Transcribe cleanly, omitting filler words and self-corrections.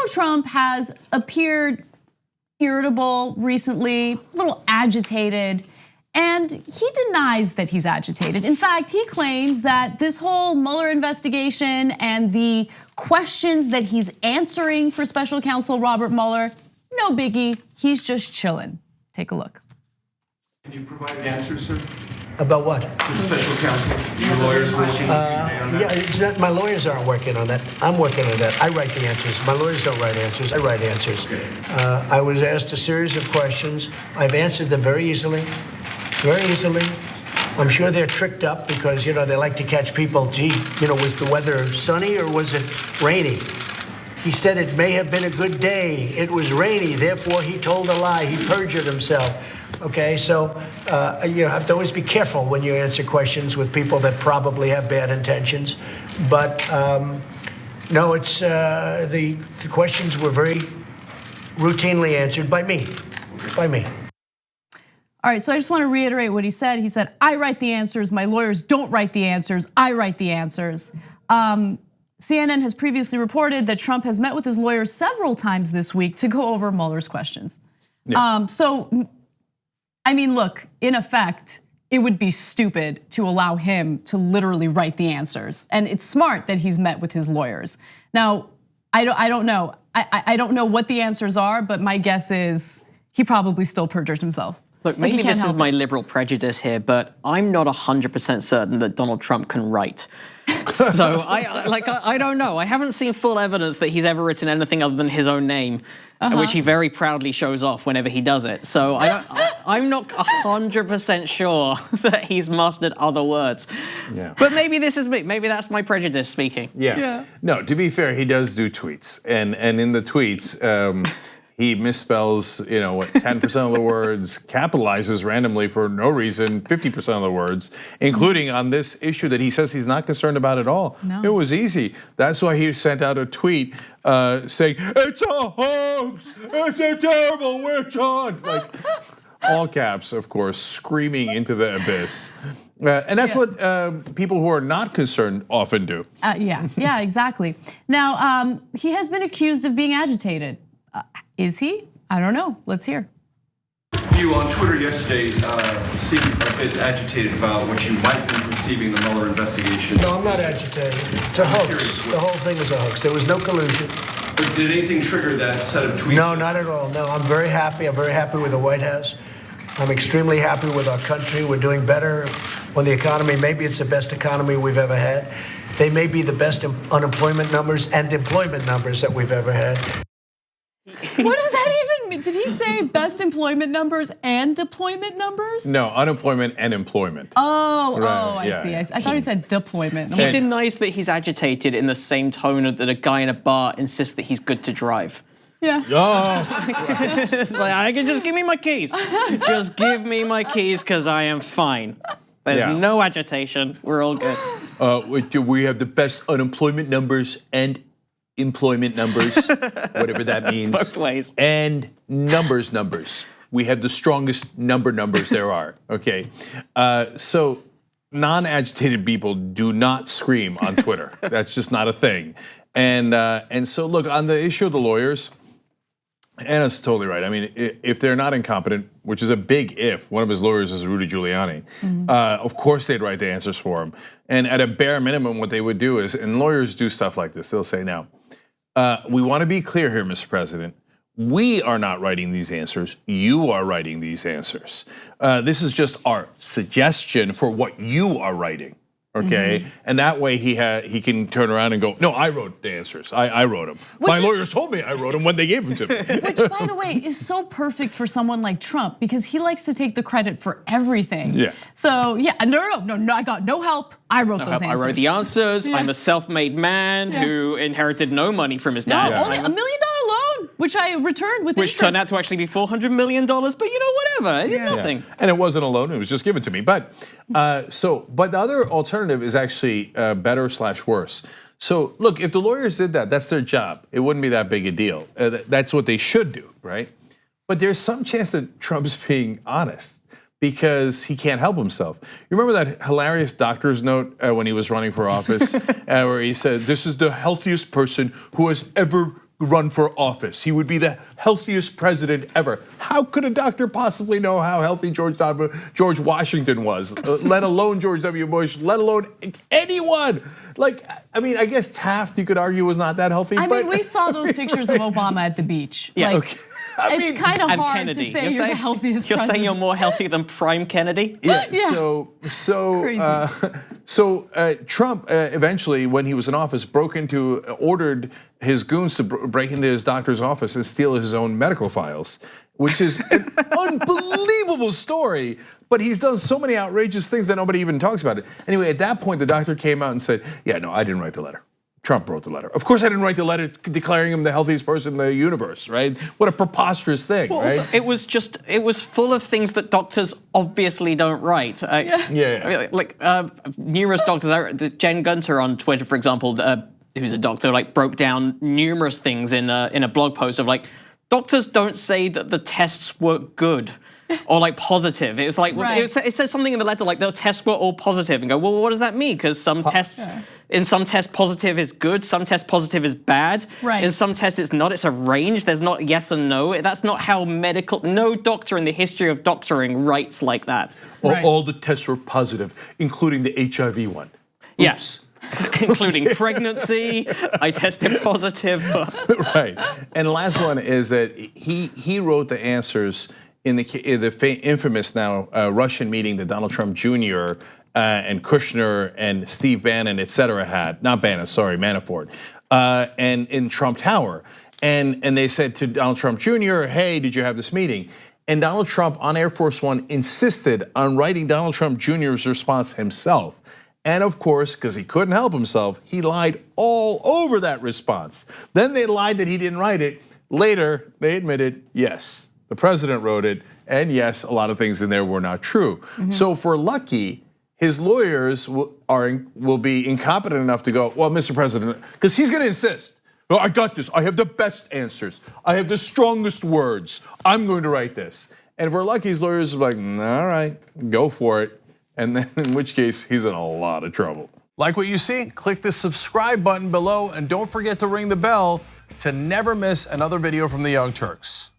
Donald Trump has appeared irritable recently, a little agitated, and he denies that he's agitated. In fact, he claims that this whole Mueller investigation and the questions that he's answering for special counsel Robert Mueller, no biggie, he's just chilling. Take a look. Can you provide answers, sir? About what? The special counsel, your lawyers working? Yeah, it's not, my lawyers aren't working on that. I'm working on that. I write the answers. My lawyers don't write answers. I write answers. Okay. I was asked a series of questions. I've answered them very easily. Very easily. I'm sure they're tricked up because, they like to catch people. Gee, was the weather sunny or was it rainy? He said it may have been a good day. It was rainy, therefore he told a lie. He perjured himself. Okay, so you have to always be careful when you answer questions with people that probably have bad intentions. But no, it's the questions were very routinely answered by me. All right, so I just want to reiterate what he said. He said, I write the answers, my lawyers don't write the answers, I write the answers. CNN has previously reported that Trump has met with his lawyers several times this week to go over Mueller's questions. Yeah. I mean, look, in effect, it would be stupid to allow him to literally write the answers. And it's smart that he's met with his lawyers. Now, I don't know. I don't know what the answers are, but my guess is he probably still perjured himself. Look, maybe this is my liberal prejudice here, but I'm not 100% certain that Donald Trump can write. So I don't know. I haven't seen full evidence that he's ever written anything other than his own name, which he very proudly shows off whenever he does it. So I'm not 100% sure that he's mastered other words. Yeah. But maybe this is me. Maybe that's my prejudice speaking. Yeah. No, to be fair, he does do tweets, and in the tweets. He misspells, 10% of the words, capitalizes randomly for no reason, 50% of the words, including on this issue that he says he's not concerned about at all. No. It was easy. That's why he sent out a tweet saying, it's a hoax, it's a terrible witch hunt. Like, all caps, of course, screaming into the abyss. And that's what people who are not concerned often do. Yeah, exactly. Now, he has been accused of being agitated. Is he? I don't know. Let's hear. You on Twitter yesterday seemed a bit agitated about what you might be perceiving the Mueller investigation. No, I'm not agitated. It's a hoax. The whole thing was a hoax. There was no collusion. But did anything trigger that set of tweets? No, not at all. No, I'm very happy. I'm very happy with the White House. I'm extremely happy with our country. We're doing better on the economy. Maybe it's the best economy we've ever had. They may be the best unemployment numbers and employment numbers that we've ever had. What does that even mean? Did he say best employment numbers and deployment numbers? No, unemployment and employment. I see. I thought he said deployment. He denies that he's agitated in the same tone that a guy in a bar insists that he's good to drive. Yeah. It's like, I can just give me my keys. Just give me my keys because I am fine. There's no agitation. We're all good. We have the best unemployment numbers and employment numbers, whatever that means. Both ways. And numbers. We have the strongest numbers there are, okay? So non-agitated people do not scream on Twitter. That's just not a thing. And so look, on the issue of the lawyers, Anna's totally right. I mean, if they're not incompetent, which is a big if, one of his lawyers is Rudy Giuliani, of course they'd write the answers for him. And at a bare minimum, what they would do is, and lawyers do stuff like this, they'll say, now, we want to be clear here, Mr. President. We are not writing these answers. You are writing these answers. This is just our suggestion for what you are writing. Okay, and that way he can turn around and go, no, I wrote the answers. I wrote them. My lawyers told me I wrote them when they gave them to me. Which, by the way, is so perfect for someone like Trump because he likes to take the credit for everything. Yeah. So no, I got no help. I wrote those answers. I wrote the answers. Yeah. I'm a self-made man who inherited no money from his dad. No, only $1 million loan, which I returned with interest. Which turned out to actually be $400 million, but whatever, nothing. And it wasn't a loan, it was just given to me. But but the other alternative is actually better / worse. So look, if the lawyers did that, that's their job. It wouldn't be that big a deal. That's what they should do, right? But there's some chance that Trump's being honest because he can't help himself. You remember that hilarious doctor's note when he was running for office where he said, this is the healthiest person who has ever run for office. He would be the healthiest president ever. How could a doctor possibly know how healthy George Washington was, let alone George W. Bush, let alone anyone? Like, I mean, I guess Taft, you could argue, was not that healthy. I mean, we saw those pictures of Obama at the beach. Yeah, like, okay. I mean, it's kind of And hard Kennedy. to say you're the healthiest You're president. saying you're more healthy than Prime Kennedy? Yeah. Crazy. So Trump eventually, when he was in office, ordered his goons to break into his doctor's office and steal his own medical files, which is an unbelievable story. But he's done so many outrageous things that nobody even talks about it. Anyway, at that point, the doctor came out and said, "Yeah, no, I didn't write the letter. Trump wrote the letter. Of course I didn't write the letter declaring him the healthiest person in the universe, right? What a preposterous thing, Well, right?" also, it was full of things that doctors obviously don't write. Yeah. Like numerous doctors, Jen Gunter on Twitter, for example, who's a doctor, like broke down numerous things in a blog post of like, doctors don't say that the tests were good. Or like positive. It was like, Right. it says something in the letter like the tests were all positive and go, well, what does that mean? Because some tests, in some tests positive is good, some tests positive is bad. Right. In some tests it's not, it's a range, there's not yes and no. That's not how no doctor in the history of doctoring writes like that. Right. All the tests were positive, including the HIV one. Yes. Including pregnancy, I tested positive. Right. And the last one is that he wrote the answers in the infamous now Russian meeting that Donald Trump Jr. And Kushner and Steve Bannon, et cetera, had. Not Bannon, sorry, Manafort. And in Trump Tower. And they said to Donald Trump Jr., "Hey, did you have this meeting?" And Donald Trump on Air Force One insisted on writing Donald Trump Jr.'s response himself. And of course, because he couldn't help himself, he lied all over that response. Then they lied that he didn't write it. Later, they admitted, yes, the president wrote it, and yes, a lot of things in there were not true. So if we're lucky, his lawyers will be incompetent enough to go, "Well, Mr. President," because he's gonna insist, "Oh, I got this, I have the best answers, I have the strongest words, I'm going to write this." And if we're lucky, his lawyers are like, "All right, go for it." And then in which case, he's in a lot of trouble. Like what you see? Click the subscribe button below and don't forget to ring the bell to never miss another video from the Young Turks.